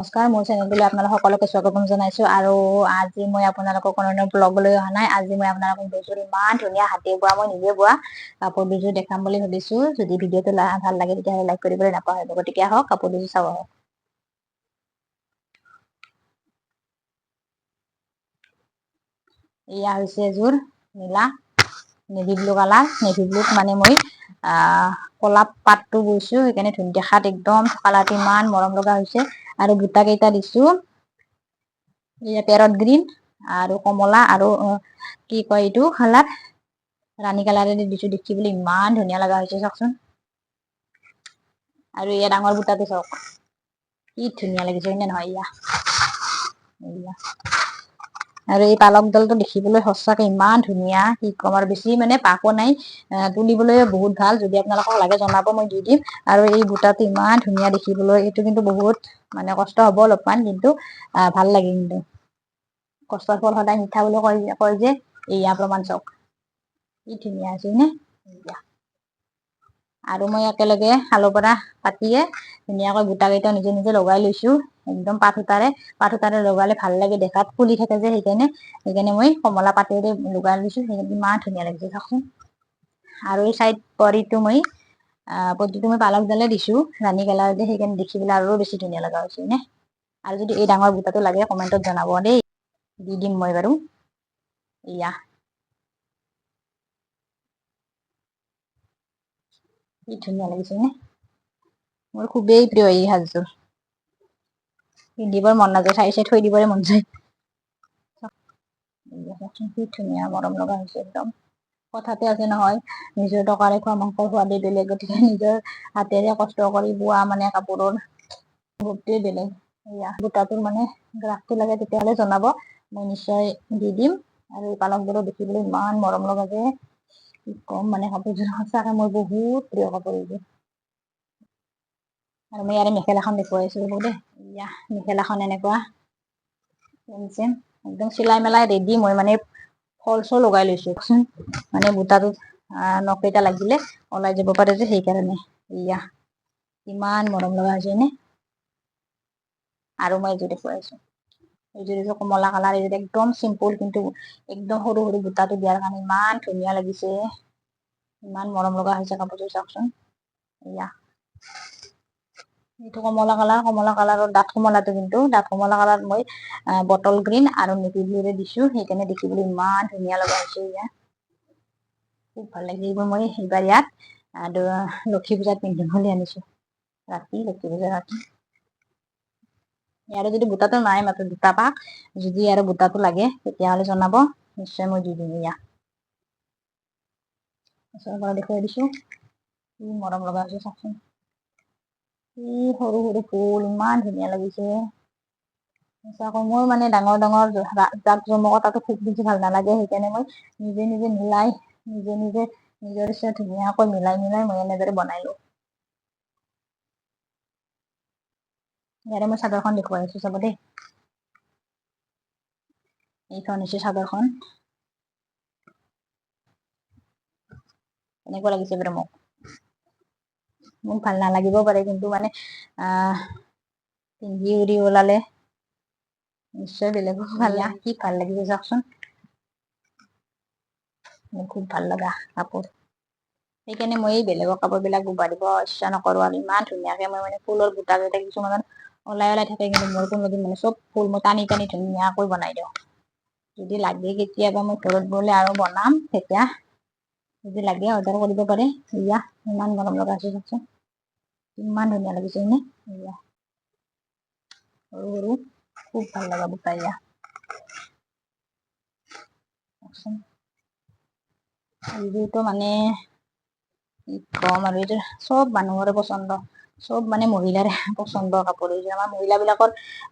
নমস্কাৰ, মোৰ চেনেলটোলৈ আপোনালোক সকলোকে স্বাগতম জনাইছো। আৰু আজি মই আপোনালোকক কোনো ব্লগ লৈ অহা নাই। আজি মই আপোনালোকক দুযোৰ ইমান ধুনীয়া হাতে বোৱা, মই নিজে বোৱা কাপোৰ দুযোৰ দেখাম বুলি ভাবিছো। যদি ভিডিঅ'টো ভাল লাগে তেতিয়াহ'লে লাইক কৰিবলৈ নাপাহৰিব। গতিকে আহক কাপোৰ দুযোৰ চাব আহক। এয়া হৈছে এযোৰ নীলা নেভি ব্লু কালাৰ। নেভি ব্লুত মানে মই কলা পাতটো বৈছো, সেইকাৰণে দেখাত একদম কালাৰটো ইমান মৰম লগা হৈছে। আৰু বুটা কেইটা দিছো পেৰট গ্ৰীণ আৰু কমলা আৰু কি কয় এইটো কালাৰ ৰাণী কালাৰেৰে দিছো। দেখিবলৈ ইমান ধুনীয়া লগা হৈছে চাওকচোন। আৰু এয়া ডাঙৰ বুটাটো চাওক, কি ধুনীয়া লাগিছে হয় নে নহয়। এয়া আৰু এই পালকডালটো দেখিবলৈ সঁচাকে ইমান ধুনীয়া, কি কম আৰু বেছি মানে পাকো নাই, তুলিবলৈ বহুত ভাল। যদি আপোনালোকক লাগে জনাব, মই দি দিম। আৰু এই বুটাটো ইমান ধুনীয়া দেখিবলৈ, এইটো কিন্তু বহুত মানে কষ্ট হব অলপমান, কিন্তু ভাল লাগে। কিন্তু কষ্টৰ ফল সদায় মিঠা বুলি কয় যে, এয়া প্ৰমাণ চাওক কি ধুনীয়া আছে নে। আৰু মই একেলগে শালৰ পৰা কাটিয়ে ধুনীয়াকৈ বুটা কেইটা নিজে নিজে লগাই লৈছো। একদম পাত সূতাৰে লগালে ভাল লাগে দেখাত, ফুলি থাকে যে, সেইকাৰণে মই কমলা পাতেৰে লগাই লৈছো। সেইকাৰণে ইমান ধুনীয়া লাগিছে চাওকচোন। আৰু এই চাইড পটিটো মই পালকডালে দিছো ৰাণী কালাৰ যে, সেইকাৰণে দেখিবলৈ আৰু বেছি ধুনীয়া লগা হৈছে নে। আৰু যদি এই ডাঙৰ বুটাটো লাগে কমেন্টত জনাব দেই, দি দিম মই বাৰু। এয়া কি ধুনীয়া লাগিছে নে, মোৰ খুবেই প্ৰিয় এই সাজযোৰ। পিন্ধিবৰ মন নাযায়, চাই চাই থৈ দিবৰে মন যায়। কি ধুনীয়া মৰম লগা হৈছে একদম। কথাতে আছে নহয়, নিজৰ টকাৰে খোৱা মাংসৰ সোৱাদেই বেলেগ। গতিকে নিজৰ হাতেৰে কষ্ট কৰি বোৱা মানে কাপোৰৰ বহুতেই বেলেগ। এয়া বুটাটোৰ মানে গ্ৰাফটো লাগে তেতিয়াহলে জনাব, মই নিশ্চয় দি দিম। আৰু এই পালকযোৰো দেখিবলৈ ইমান মৰম লগা যে, কি কম মানে কাপোৰযোৰ সঁচাকে মোৰ বহুত প্ৰিয় কাপোৰ এইযোৰ। আৰু মই ইয়াৰে মেখেলাখন দেখুৱাইছো ৰব দেই। এয়া মেখেলাখন এনেকুৱা একদম চিলাই মেলাই ৰেডি। মই মানে ফলচো লগাই লৈছো কচোন, মানে বুটাটোত নখ কেইটা লাগিলে ওলাই যাব পাৰে যে, সেইকাৰণে। এয়া ইমান মৰম লগা হৈছে নে। আৰু মই এইযোৰ দেখুৱাইছো, এইযোৰ কমলা কালাৰ। এইযোৰ একদম চিম্পুল, কিন্তু একদম সৰু সৰু বুটাটো দিয়াৰ কাৰণে ইমান ধুনীয়া লাগিছে, ইমান মৰম লগা হৈছে কাপোৰযোৰ চাওকচোন। এয়া এইটো কমলা কালাৰ, কমলা কালাৰৰ ডাঠ কমলাটো, কিন্তু ডাঠ কমলা কালাৰ মই বটল গ্ৰীণ আৰু নেভি ব্লুৰে দিছো, সেইকাৰণে দেখিবলৈ ইমান ধুনীয়া লগা হৈছে। এয়া খুব ভাল লাগিছে। এইবোৰ মই এইবাৰ ইয়াত লক্ষী পূজাত পিন্ধিম বুলি আনিছো, লক্ষী পূজাৰ ৰাতি। ইয়াৰে যদি বুটাটো নাই, মাত্ৰ দুটা পাক, যদি আৰু বুটাটো লাগে তেতিয়াহলে জনাব, নিশ্চয় মই দি দিম। এয়া ওচৰৰ পৰা দেখুৱাই দিছো, কি মৰম লগা হৈছে চাওকচোন। কি সৰু সৰু ফুল, ইমান ধুনীয়া লাগিছে। মোৰ মানে ডাঙৰ ডাঙৰ জাক জমকত তাতো খুব বেছি ভাল নালাগে, সেইকাৰণে মই নিজে নিজে মিলাই, নিজৰ ইচ্ছা ধুনীয়াকৈ মিলাই মই এনেদৰে বনাই লওঁ। ইয়াৰে মই চাদৰখন দেখুৱাই আছো চাব দেই। এইখন হৈছে চাদৰখন, এনেকুৱা লাগিছে বাৰু মোক ভাল নালাগিবও পাৰে, কিন্তু মানে পিন্ধি উৰি ওলালে নিশ্চয় বেলেগক ভাল লাগে। কি ভাল লাগিছে চাওকচোন, মোৰ খুব ভাল লগা কাপোৰ। সেইকাৰণে মই এই বেলেগৰ কাপোৰ বিলাক বব দিব ইচ্ছা নকৰো। আৰু ইমান ধুনীয়াকে মই মানে ফুলৰ বুটা কেইটা কিছুমানত ওলাই থাকে, কিন্তু মোৰ কোনোদিন মানে চব ফুল মই টানি টানি ধুনীয়াকৈ বনাই দিওঁ। যদি লাগে কেতিয়াবা মই ঘৰত গলে আৰু বনাম, তেতিয়া যদি লাগে অৰ্ডাৰ কৰিব পাৰে। এয়া ইমান মৰম লগা আছে চাওকচোন, ইমান ধুনীয়া লাগিছে নে। এয়া সৰু সৰু খুব ভাল লগা বুটা। এয়া এইযোৰতো মানে কি কম আৰু, এইযোৰ চব মানুহৰে পচন্দ, চব মানে মহিলাৰে পচন্দৰ কাপোৰ। এইযোৰ আমাৰ মহিলাবিলাকৰ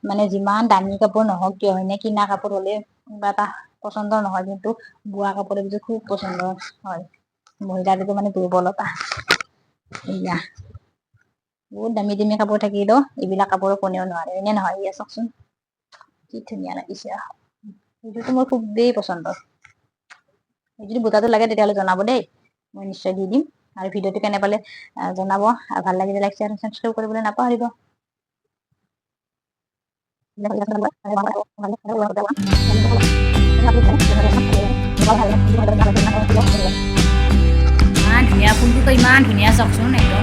মানে যিমান দামী কাপোৰ নহওক কিয়, হয়নে, কিনা কাপোৰ হলে কিবা এটা পচন্দৰ নহয়, কিন্তু বোৱা কাপোৰ এইযোৰ খুব পচন্দৰ হয়। মহিলাটো মানে দুৰ্বলতা। এয়া বহুত দামী দামী কাপোৰ থাকিলেও এইবিলাক কাপোৰ কোনেও নোৱাৰে, হয়নে নহয়। এয়া চাওকচোন কি ধুনীয়া লাগিছে, এইটোতো মোৰ খুবেই পচন্দৰ। যদি বুটাটো লাগে তেতিয়াহলে জনাব দেই, মই নিশ্চয় দি দিম। আৰু ভিডিঅ'টো কেনে পালে জনাব, আৰু ভাল লাগিলে লাইক, শ্বেয়াৰ, সাবস্ক্ৰাইব কৰিবলৈ নাপাহৰিব। ইমান ধুনীয়া ফুলটোতো ইমান ধুনীয়া চাওকচোন একদম